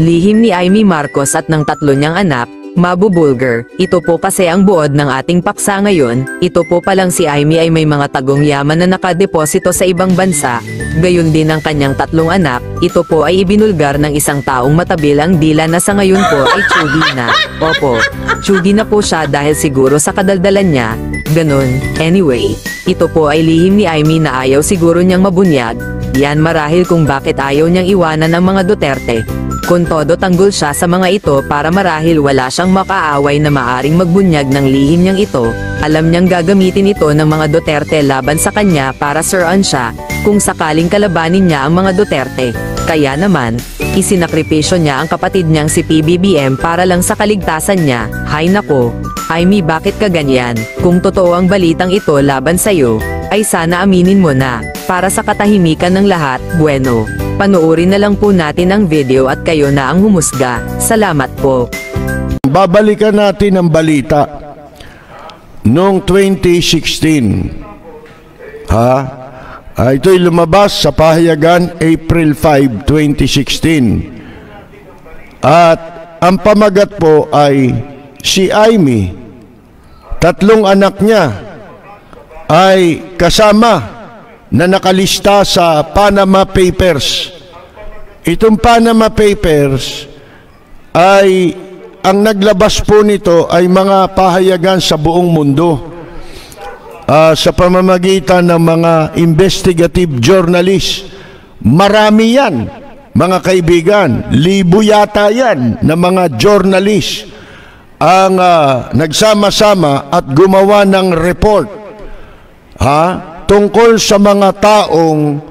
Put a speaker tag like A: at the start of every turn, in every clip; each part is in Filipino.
A: Lihim ni Amy Marcos at ng tatlo niyang anak, mabubulgar. Ito po kasi ang buod ng ating paksa ngayon. Ito po palang si Amy ay may mga tagong yaman na nakadeposito sa ibang bansa. Gayon din ang kanyang tatlong anak. Ito po ay ibinulgar ng isang taong matabil ang dila na sa ngayon po ay tsugi na. Opo, tsugi na po siya dahil siguro sa kadaldalan niya. Ganon. Anyway, ito po ay lihim ni Amy na ayaw siguro niyang mabunyag. Yan marahil kung bakit ayaw niyang iwanan ng mga Duterte. Kung todo tanggol siya sa mga ito para marahil wala siyang makaaway na maaring magbunyag ng lihim niyang ito, alam niyang gagamitin ito ng mga Duterte laban sa kanya para suran siya, kung sakaling kalabanin niya ang mga Duterte. Kaya naman, isinakripisyo niya ang kapatid niyang si PBBM para lang sa kaligtasan niya. Hay nako, Amy, bakit ka ganyan? Kung totoo ang balitang ito laban sa'yo, ay sana aminin mo na, para sa katahimikan ng lahat. Bueno, panoorin na lang po natin ang video at kayo na ang humusga. Salamat po.
B: Babalikan natin ang balita noong 2016. Ito'y lumabas sa pahayagan April 5, 2016. At ang pamagat po ay si Amy, tatlong anak niya ay kasama na nakalista sa Panama Papers. Itong Panama Papers ay ang naglabas po nito ay mga pahayagan sa buong mundo sa pamamagitan ng mga investigative journalists. Marami yan, mga kaibigan, libo yata yan na mga journalists ang nagsama-sama at gumawa ng report tungkol sa mga taong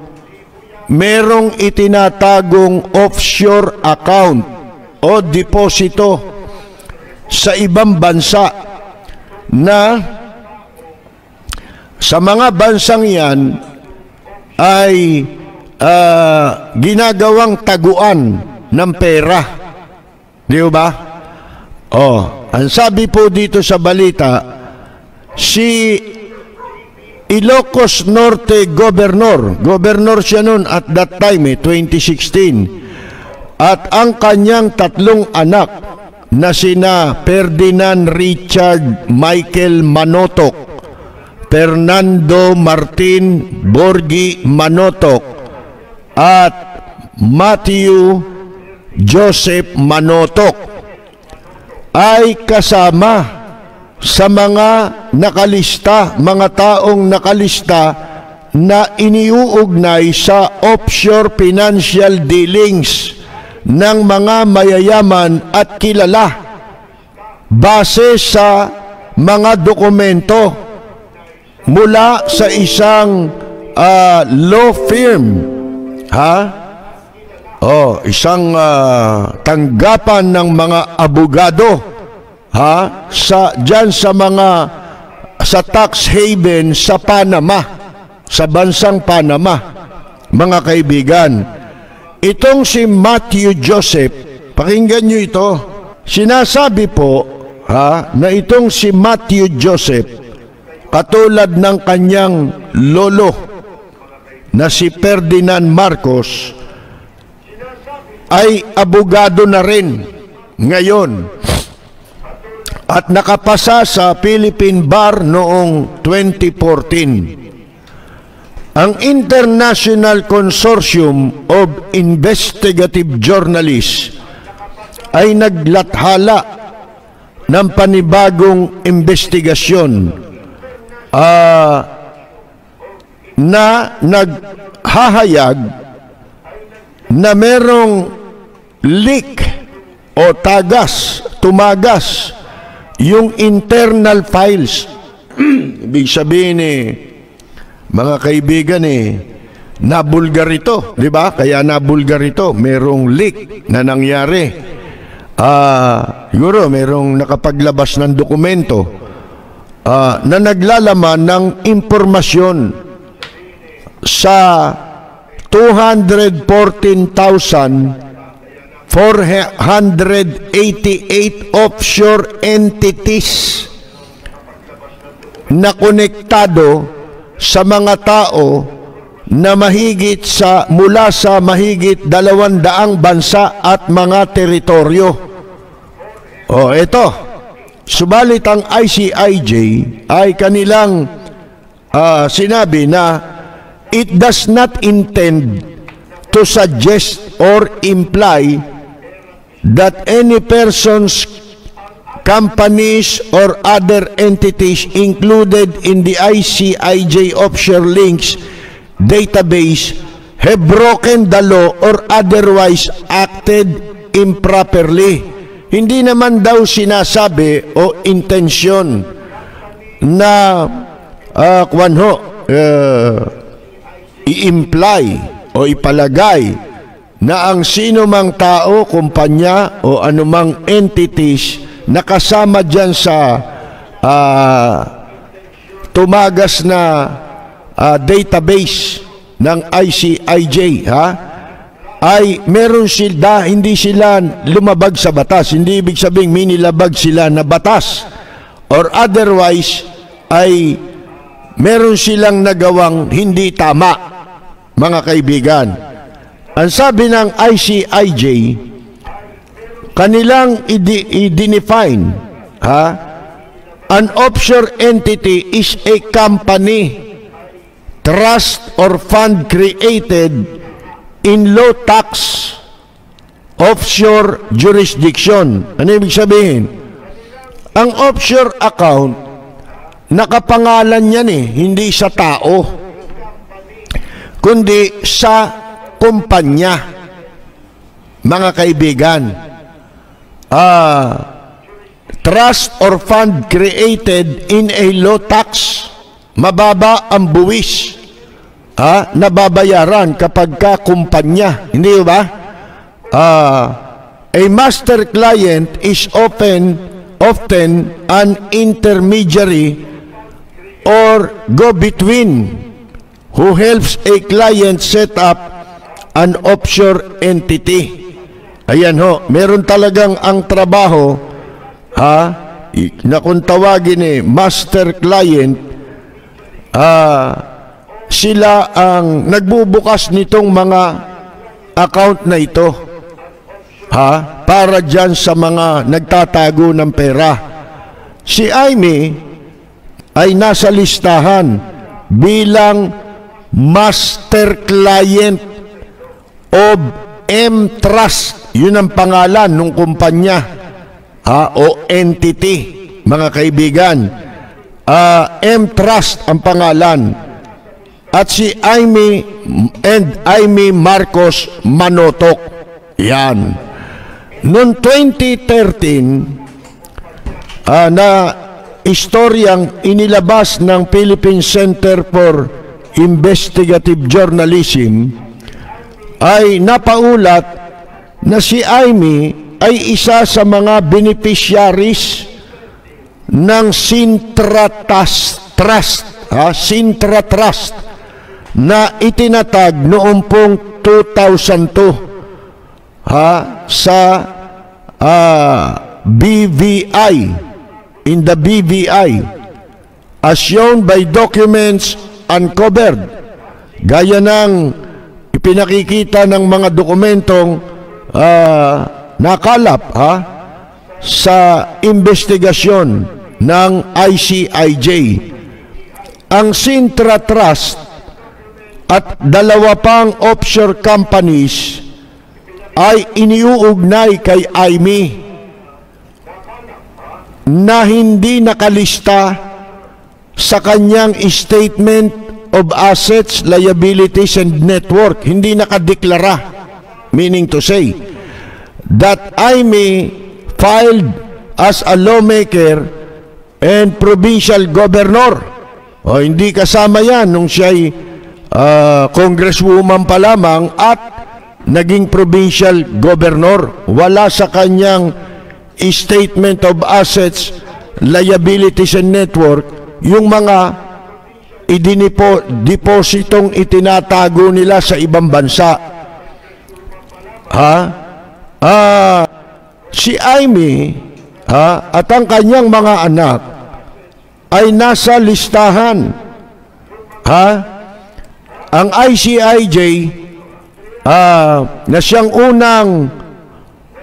B: merong itinatagong offshore account o deposito sa ibang bansa na sa mga bansang yan ay ginagawang taguan ng pera. Di ba? Ang sabi po dito sa balita, si Ilocos Norte Governor siya noon at that time, 2016. At ang kanyang tatlong anak na sina Ferdinand Richard Michael Manotok, Fernando Martin Borgi Manotok, at Matthew Joseph Manotok ay kasama sa mga nakalista, mga taong nakalista na iniuugnay sa offshore financial dealings ng mga mayayaman at kilala base sa mga dokumento mula sa isang law firm, isang tanggapan ng mga abogado sa tax haven sa Panama, sa bansang Panama, mga kaibigan. Itong si Matthew Joseph, pakinggan nyo ito, sinasabi po na itong si Matthew Joseph, katulad ng kanyang lolo na si Ferdinand Marcos, ay abogado na rin ngayon at nakapasa sa Philippine Bar noong 2014. Ang International Consortium of Investigative Journalists ay naglathala ng panibagong investigasyon na naghahayag na merong leak o tumagas yung internal files. Ibig sabihin mga kaibigan nabulgar ito, di ba? Kaya nabulgar ito, merong leak na nangyari. Siguro merong nakapaglabas ng dokumento na naglalaman ng impormasyon sa 214,488 offshore entities na konektado sa mga tao na mula sa mahigit 200 bansa at mga teritoryo. O ito, subalit ang ICIJ ay kanilang sinabi na it does not intend to suggest or imply that any persons, companies, or other entities included in the ICIJ offshore links database have broken the law or otherwise acted improperly. Hindi naman daw sinasabi o intensyon na i-imply o ipalagay na ang sino mang tao, kumpanya o anumang entities na kasama dyan sa tumagas na database ng ICIJ ay meron sila, hindi sila lumabag sa batas. Hindi ibig sabihin minilabag sila na batas, or otherwise ay meron silang nagawang hindi tama, mga kaibigan. Ang sabi ng ICIJ, kanilang i-define, an offshore entity is a company, trust or fund created in low tax offshore jurisdiction. Ano ibig sabihin? Ang offshore account, nakapangalan yan hindi sa tao, kundi sa kumpanya, mga kaibigan. Trust or fund created in a low tax, mababa ang buwis nababayaran kapag ka kumpanya, hindi ba? A master client is often an intermediary or go-between who helps a client set up an offshore entity. Ayan meron talagang ang trabaho na kung tawagin master client, sila ang nagbubukas nitong mga account na ito para dyan sa mga nagtatago ng pera. Si Aimee ay nasa listahan bilang master client of M-Trust. Yun ang pangalan ng kumpanya o entity, mga kaibigan. M-Trust ang pangalan. At si Aimee Marcos Manotok. Yan. Noong 2013, na istoryang inilabas ng Philippine Center for Investigative Journalism, ay napaulat na si Aimee ay isa sa mga beneficiaries ng Sintra Trust na itinatag noong pong 2002 sa BVI, in the BVI, as shown by documents uncovered, gaya ng ipinakikita ng mga dokumentong nakalap sa investigasyon ng ICIJ. Ang Sintra Trust at dalawa pang offshore companies ay iniuugnay kay Aimee na hindi nakalista sa kanyang Statement of Assets, Liabilities, and Network. Hindi nakadeklara, meaning to say that Aimee filed as a lawmaker and provincial governor. Hindi kasama yan nung siya'y congresswoman pa lamang at naging provincial governor. Wala sa kanyang Statement of Assets, Liabilities, and Network yung mga depositong itinatago nila sa ibang bansa. Si Aimee at ang kanyang mga anak ay nasa listahan ang ICIJ na siyang unang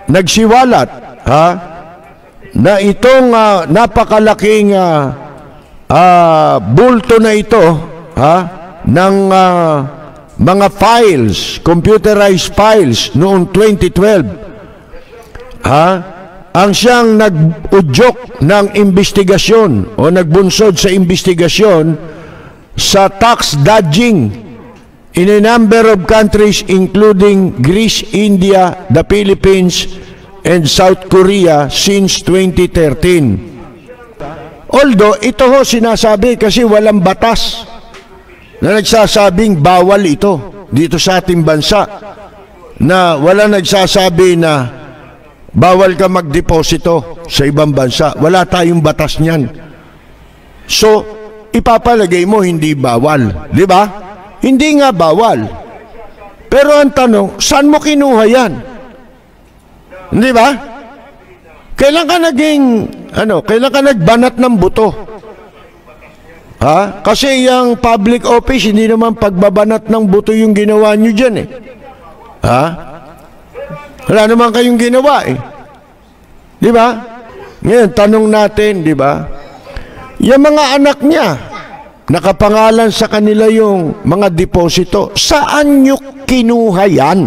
B: nagsiwalat na itong napakalaking bulto na ito ng mga files, computerized files noong 2012, ang siyang nag-udyok ng investigasyon o nagbunsod sa investigasyon sa tax dodging in a number of countries including Greece, India, the Philippines, and South Korea since 2013. Although, ito ho sinasabi kasi walang batas na nagsasabing bawal ito dito sa ating bansa, na wala nagsasabi na bawal ka magdeposito sa ibang bansa. Wala tayong batas niyan. So, ipapalagay mo hindi bawal, di ba? Hindi nga bawal. Pero ang tanong, saan mo kinuha yan? Di ba? Kailan ka kailan ka nagbanat ng buto? Kasi yung public office, hindi naman pagbabanat ng buto yung ginawa nyo dyan eh. Wala naman kayong ginawa eh. Di ba? Ngayon, tanong natin, di ba? Yung mga anak niya, nakapangalan sa kanila yung mga deposito. Saan nyo kinuha yan?